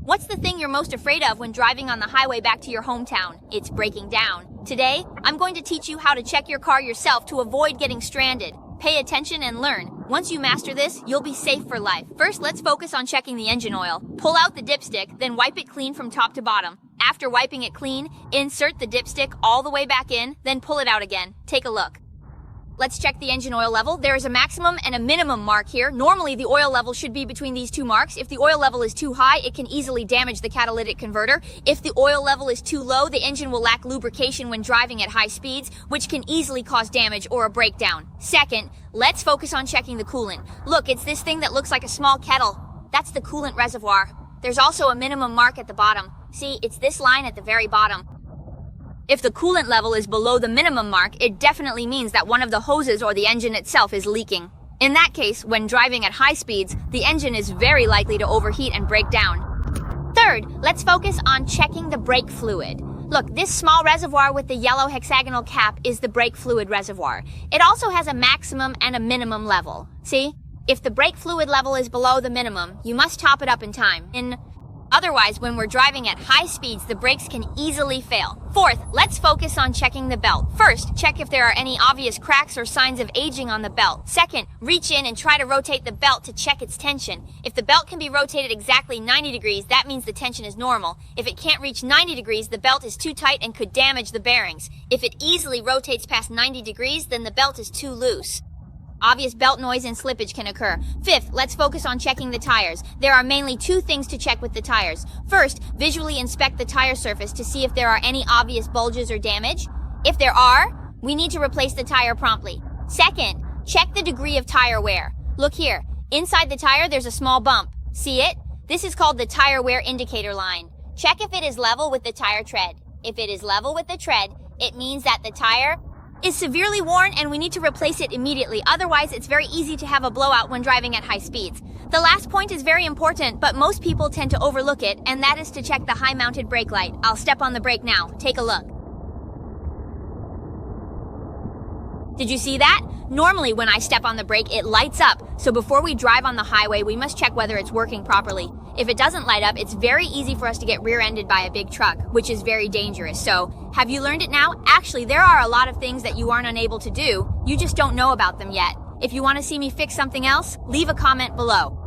What's the thing you're most afraid of when driving on the highway back to your hometown? It's breaking down. Today, I'm going to teach you how to check your car yourself to avoid getting stranded. Pay attention and learn. Once you master this, you'll be safe for life. First, let's focus on checking the engine oil. Pull out the dipstick, then wipe it clean from top to bottom. After wiping it clean, insert the dipstick all the way back in, then pull it out again. Take a look. Let's check the engine oil level. There is a maximum and a minimum mark here. Normally, the oil level should be between these two marks. If the oil level is too high, it can easily damage the catalytic converter. If the oil level is too low, the engine will lack lubrication when driving at high speeds, which can easily cause damage or a breakdown. Second, let's focus on checking the coolant. Look, it's this thing that looks like a small kettle. That's the coolant reservoir. There's also a minimum mark at the bottom. See, it's this line at the very bottom. If the coolant level is below the minimum mark, it definitely means that one of the hoses or the engine itself is leaking. In that case, when driving at high speeds, the engine is very likely to overheat and break down. Third, let's focus on checking the brake fluid. Look, this small reservoir with the yellow hexagonal cap is the brake fluid reservoir. It also has a maximum and a minimum level. See? If the brake fluid level is below the minimum, you must top it up in time. Otherwise, when we're driving at high speeds, the brakes can easily fail. Fourth, let's focus on checking the belt. First, check if there are any obvious cracks or signs of aging on the belt. Second, reach in and try to rotate the belt to check its tension. If the belt can be rotated exactly 90 degrees, that means the tension is normal. If it can't reach 90 degrees, the belt is too tight and could damage the bearings. If it easily rotates past 90 degrees, then the belt is too loose. Obvious belt noise and slippage can occur. Fifth, let's focus on checking the tires. There are mainly two things to check with the tires. First, visually inspect the tire surface to see if there are any obvious bulges or damage. If there are, we need to replace the tire promptly. Second, check the degree of tire wear. Look here. Inside the tire, there's a small bump. See it? This is called the tire wear indicator line. Check if it is level with the tire tread. If it is level with the tread, it means that the tire is severely worn and we need to replace it immediately. Otherwise, it's very easy to have a blowout when driving at high speeds. The last point is very important, but most people tend to overlook it, and that is to check the high-mounted brake light. I'll step on the brake now. Take a look. Did you see that? Normally, when I step on the brake, it lights up. So before we drive on the highway, we must check whether it's working properly. If it doesn't light up, it's very easy for us to get rear-ended by a big truck, which is very dangerous. So, have you learned it now? Actually, there are a lot of things that you aren't unable to do. You just don't know about them yet. If you want to see me fix something else, leave a comment below.